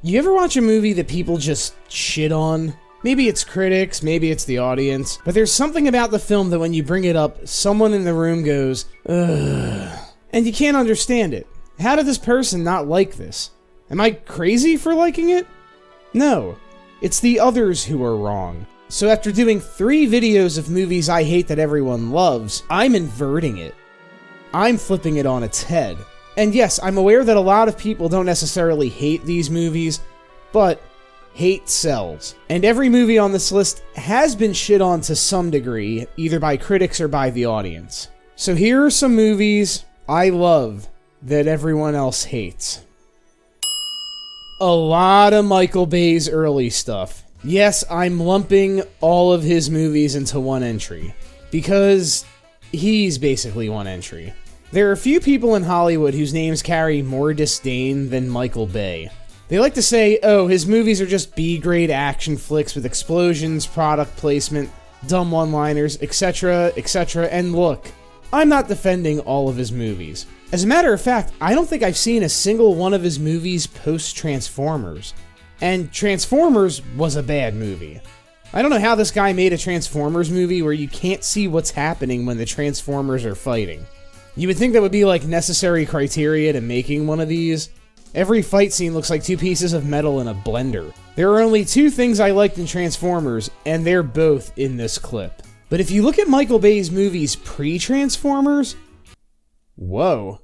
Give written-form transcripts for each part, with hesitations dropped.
You ever watch a movie that people just shit on? Maybe it's critics, maybe it's the audience, but there's something about the film that when you bring it up, someone in the room goes, ugh, and you can't understand it. How did this person not like this? Am I crazy for liking it? No, it's the others who are wrong. So after doing 3 videos of movies I hate that everyone loves, I'm inverting it. I'm flipping it on its head. And yes, I'm aware that a lot of people don't necessarily hate these movies, but hate sells. And every movie on this list has been shit on to some degree, either by critics or by the audience. So here are some movies I love that everyone else hates. A lot of Michael Bay's early stuff. Yes, I'm lumping all of his movies into one entry, because he's basically one entry. There are a few people in Hollywood whose names carry more disdain than Michael Bay. They like to say, oh, his movies are just B-grade action flicks with explosions, product placement, dumb one-liners, etc., etc., and look, I'm not defending all of his movies. As a matter of fact, I don't think I've seen a single one of his movies post-Transformers. And Transformers was a bad movie. I don't know how this guy made a Transformers movie where you can't see what's happening when the Transformers are fighting. You would think that would be like necessary criteria to making one of these. Every fight scene looks like 2 pieces of metal in a blender. There are only 2 things I liked in Transformers, and they're both in this clip. But if you look at Michael Bay's movies pre-Transformers, whoa.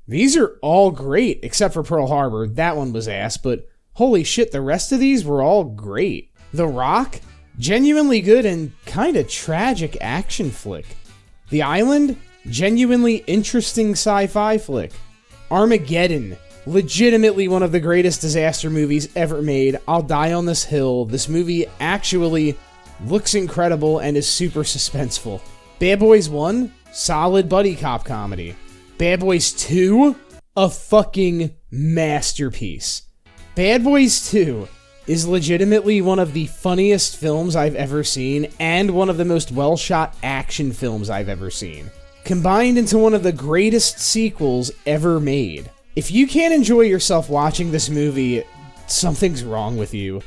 These are all great, except for Pearl Harbor. That one was ass, but holy shit, the rest of these were all great. The Rock, genuinely good and kinda tragic action flick. The Island, genuinely interesting sci-fi flick. Armageddon, legitimately one of the greatest disaster movies ever made. I'll die on this hill. This movie actually looks incredible and is super suspenseful. Bad Boys 1, solid buddy cop comedy. Bad Boys 2, a fucking masterpiece. Bad Boys 2 is legitimately one of the funniest films I've ever seen and one of the most well-shot action films I've ever seen, combined into one of the greatest sequels ever made. If you can't enjoy yourself watching this movie, something's wrong with you.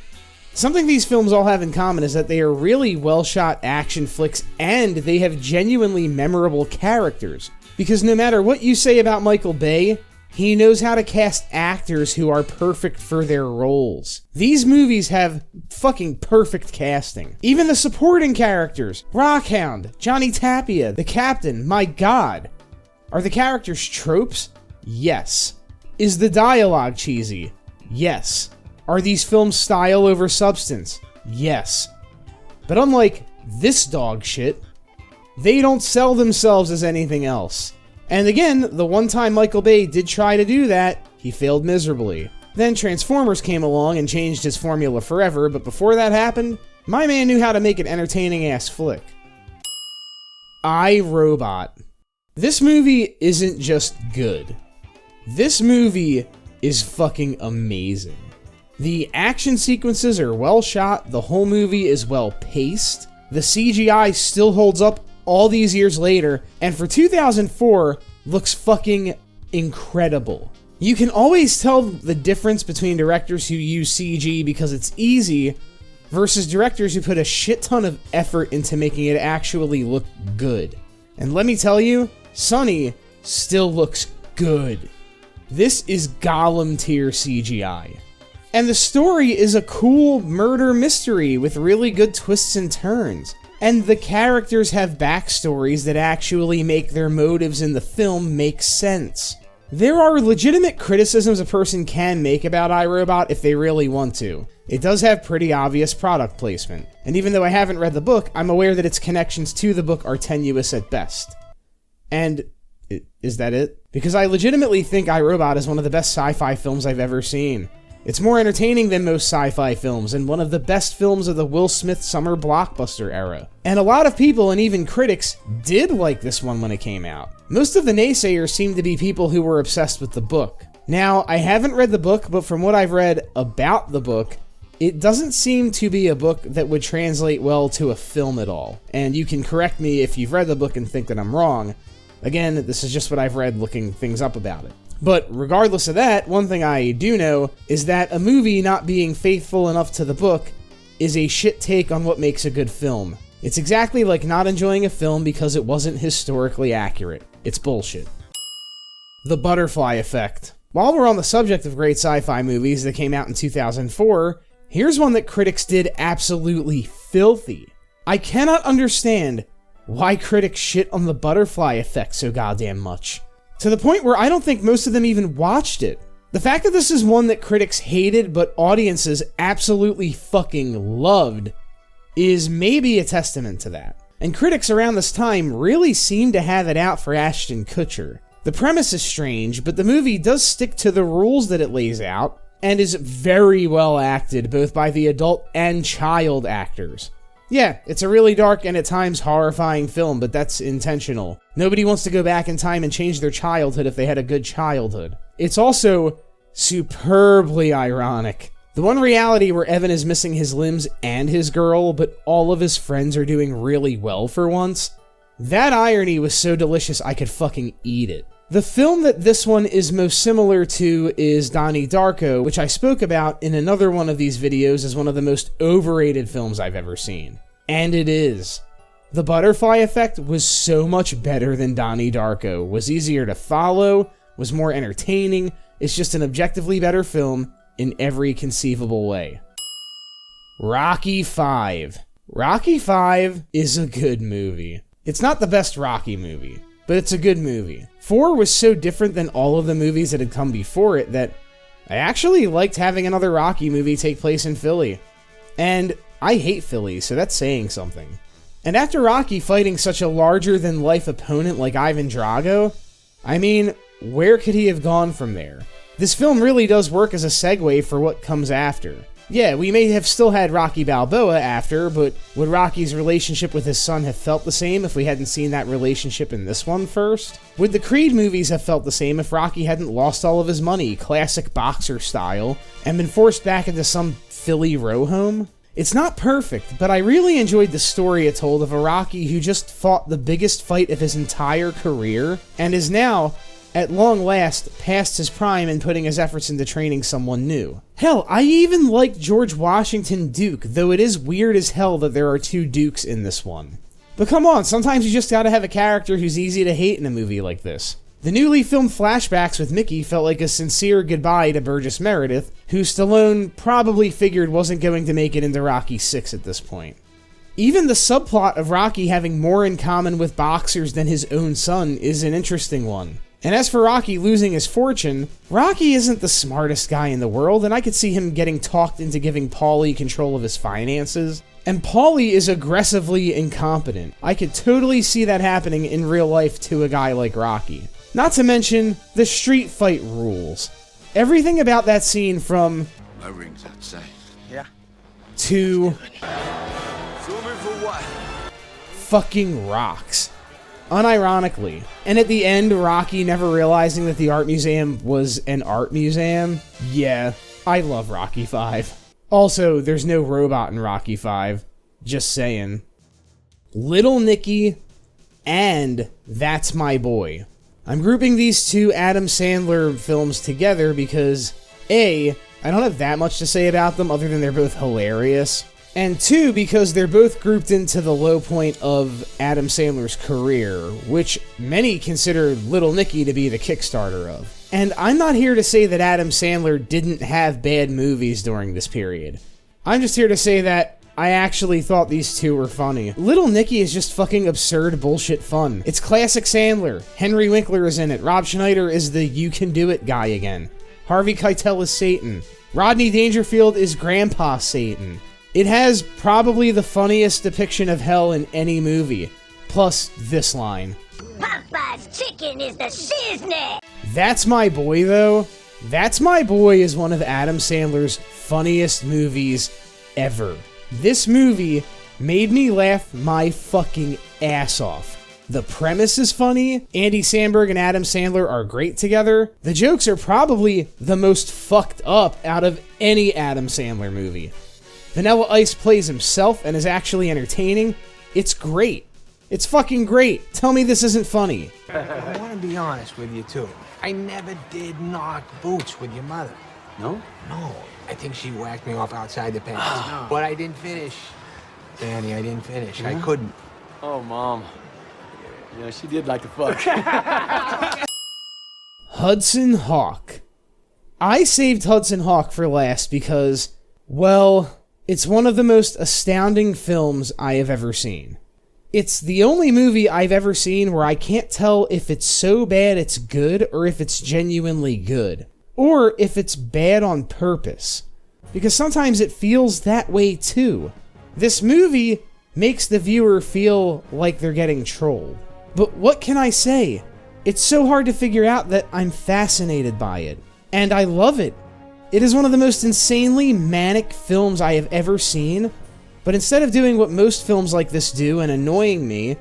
Something these films all have in common is that they are really well-shot action flicks and they have genuinely memorable characters. Because no matter what you say about Michael Bay, he knows how to cast actors who are perfect for their roles. These movies have fucking perfect casting. Even the supporting characters, Rockhound, Johnny Tapia, the Captain, my god. Are the characters tropes? Yes. Is the dialogue cheesy? Yes. Are these films style over substance? Yes. But unlike this dog shit, they don't sell themselves as anything else. And again, the one time Michael Bay did try to do that, he failed miserably. Then Transformers came along and changed his formula forever, but before that happened, my man knew how to make an entertaining-ass flick. I, Robot. This movie isn't just good. This movie is fucking amazing. The action sequences are well shot, the whole movie is well paced, the CGI still holds up all these years later, and for 2004, looks fucking incredible. You can always tell the difference between directors who use CG because it's easy, versus directors who put a shit ton of effort into making it actually look good. And let me tell you, Sonny still looks good. This is Gollum tier CGI. And the story is a cool murder mystery with really good twists and turns. And the characters have backstories that actually make their motives in the film make sense. There are legitimate criticisms a person can make about iRobot if they really want to. It does have pretty obvious product placement. And even though I haven't read the book, I'm aware that its connections to the book are tenuous at best. And is that it? Because I legitimately think iRobot is one of the best sci-fi films I've ever seen. It's more entertaining than most sci-fi films, and one of the best films of the Will Smith summer blockbuster era. And a lot of people, and even critics, did like this one when it came out. Most of the naysayers seem to be people who were obsessed with the book. Now, I haven't read the book, but from what I've read about the book, it doesn't seem to be a book that would translate well to a film at all. And you can correct me if you've read the book and think that I'm wrong. Again, this is just what I've read looking things up about it. But regardless of that, one thing I do know is that a movie not being faithful enough to the book is a shit take on what makes a good film. It's exactly like not enjoying a film because it wasn't historically accurate. It's bullshit. The Butterfly Effect. While we're on the subject of great sci-fi movies that came out in 2004, here's one that critics did absolutely filthy. I cannot understand why critics shit on the Butterfly Effect so goddamn much. To the point where I don't think most of them even watched it. The fact that this is one that critics hated but audiences absolutely fucking loved is maybe a testament to that. And critics around this time really seem to have it out for Ashton Kutcher. The premise is strange, but the movie does stick to the rules that it lays out, and is very well acted both by the adult and child actors. Yeah, it's a really dark and at times horrifying film, but that's intentional. Nobody wants to go back in time and change their childhood if they had a good childhood. It's also superbly ironic. The one reality where Evan is missing his limbs and his girl, but all of his friends are doing really well for once. That irony was so delicious I could fucking eat it. The film that this one is most similar to is Donnie Darko, which I spoke about in another one of these videos as one of the most overrated films I've ever seen. And it is. The Butterfly Effect was so much better than Donnie Darko, was easier to follow, was more entertaining, it's just an objectively better film in every conceivable way. Rocky V. Rocky V is a good movie. It's not the best Rocky movie, but it's a good movie. 4 was so different than all of the movies that had come before it that I actually liked having another Rocky movie take place in Philly. And I hate Philly, so that's saying something. And after Rocky fighting such a larger-than-life opponent like Ivan Drago, I mean, where could he have gone from there? This film really does work as a segue for what comes after. Yeah, we may have still had Rocky Balboa after, but would Rocky's relationship with his son have felt the same if we hadn't seen that relationship in this one first? Would the Creed movies have felt the same if Rocky hadn't lost all of his money, classic boxer style, and been forced back into some Philly row home? It's not perfect, but I really enjoyed the story it told of a Rocky who just fought the biggest fight of his entire career, and is now, at long last, past his prime and putting his efforts into training someone new. Hell, I even like George Washington Duke, though it is weird as hell that there are 2 Dukes in this one. But come on, sometimes you just gotta have a character who's easy to hate in a movie like this. The newly filmed flashbacks with Nikki felt like a sincere goodbye to Burgess Meredith, who Stallone probably figured wasn't going to make it into Rocky VI at this point. Even the subplot of Rocky having more in common with boxers than his own son is an interesting one. And as for Rocky losing his fortune, Rocky isn't the smartest guy in the world, and I could see him getting talked into giving Paulie control of his finances. And Paulie is aggressively incompetent. I could totally see that happening in real life to a guy like Rocky. Not to mention, the street fight rules. Everything about that scene from... My ring's outside. Yeah. To... Zooming for what? Fucking rocks. Unironically. And at the end, Rocky never realizing that the art museum was an art museum. Yeah, I love Rocky V. Also, there's no robot in Rocky V. Just saying. Little Nicky and That's My Boy. I'm grouping these 2 Adam Sandler films together because A, I don't have that much to say about them other than they're both hilarious. And 2, because they're both grouped into the low point of Adam Sandler's career, which many consider Little Nicky to be the Kickstarter of. And I'm not here to say that Adam Sandler didn't have bad movies during this period. I'm just here to say that I actually thought these 2 were funny. Little Nicky is just fucking absurd bullshit fun. It's classic Sandler. Henry Winkler is in it. Rob Schneider is the you can do it guy again. Harvey Keitel is Satan. Rodney Dangerfield is Grandpa Satan. It has probably the funniest depiction of hell in any movie. Plus this line. Popeye's chicken is the shiznit! That's My Boy, though. That's My Boy is one of Adam Sandler's funniest movies ever. This movie made me laugh my fucking ass off. The premise is funny. Andy Samberg and Adam Sandler are great together. The jokes are probably the most fucked up out of any Adam Sandler movie. Vanilla Ice plays himself and is actually entertaining. It's great. It's fucking great. Tell me this isn't funny. I want to be honest with you, too. I never did knock boots with your mother. No? No. I think she whacked me off outside the pants. But I didn't finish. Danny, I didn't finish. I couldn't. Oh, Mom. Yeah, she did like to fuck. Hudson Hawk. I saved Hudson Hawk for last because, well, it's one of the most astounding films I have ever seen. It's the only movie I've ever seen where I can't tell if it's so bad it's good or if it's genuinely good. Or if it's bad on purpose. Because sometimes it feels that way too. This movie makes the viewer feel like they're getting trolled. But what can I say? It's so hard to figure out that I'm fascinated by it. And I love it. It is one of the most insanely manic films I have ever seen. But instead of doing what most films like this do and annoying me,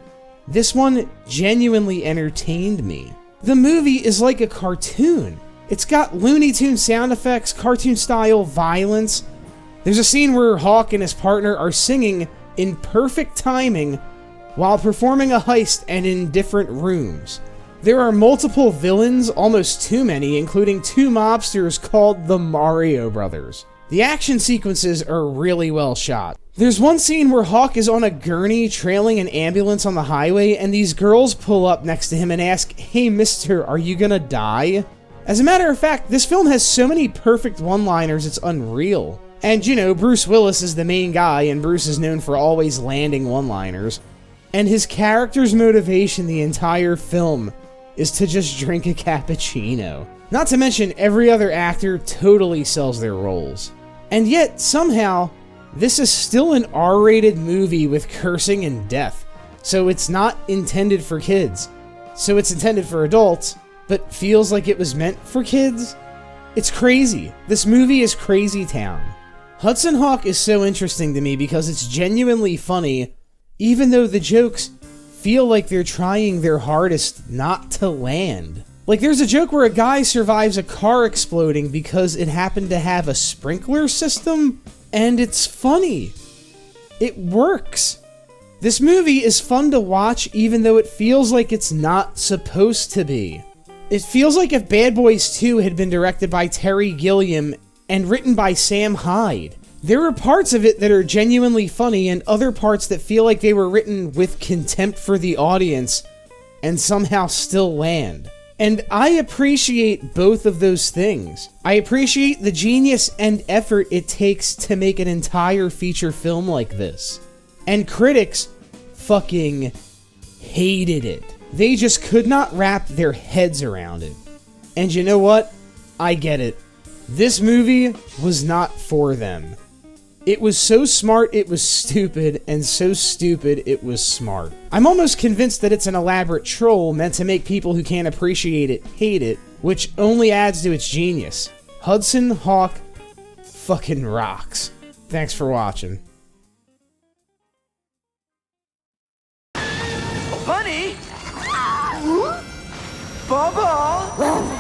this one genuinely entertained me. The movie is like a cartoon. It's got Looney Tunes sound effects, cartoon-style violence. There's a scene where Hawk and his partner are singing in perfect timing while performing a heist and in different rooms. There are multiple villains, almost too many, including 2 mobsters called the Mario Brothers. The action sequences are really well shot. There's one scene where Hawk is on a gurney trailing an ambulance on the highway, and these girls pull up next to him and ask, "Hey mister, are you gonna die?" As a matter of fact, this film has so many perfect one-liners it's unreal. And you know, Bruce Willis is the main guy, and Bruce is known for always landing one-liners. And his character's motivation the entire film is to just drink a cappuccino. Not to mention, every other actor totally sells their roles. And yet, somehow, this is still an R-rated movie with cursing and death. So it's not intended for kids. So it's intended for adults, but feels like it was meant for kids? It's crazy. This movie is crazy town. Hudson Hawk is so interesting to me because it's genuinely funny, even though the jokes feel like they're trying their hardest not to land. Like, there's a joke where a guy survives a car exploding because it happened to have a sprinkler system, and it's funny. It works. This movie is fun to watch even though it feels like it's not supposed to be. It feels like if Bad Boys 2 had been directed by Terry Gilliam and written by Sam Hyde. There are parts of it that are genuinely funny and other parts that feel like they were written with contempt for the audience and somehow still land. And I appreciate both of those things. I appreciate the genius and effort it takes to make an entire feature film like this. And critics fucking hated it. They just could not wrap their heads around it. And you know what? I get it. This movie was not for them. It was so smart it was stupid, and so stupid it was smart. I'm almost convinced that it's an elaborate troll meant to make people who can't appreciate it hate it, which only adds to its genius. Hudson Hawk fucking rocks. Thanks for watching. Bunny! Bubba!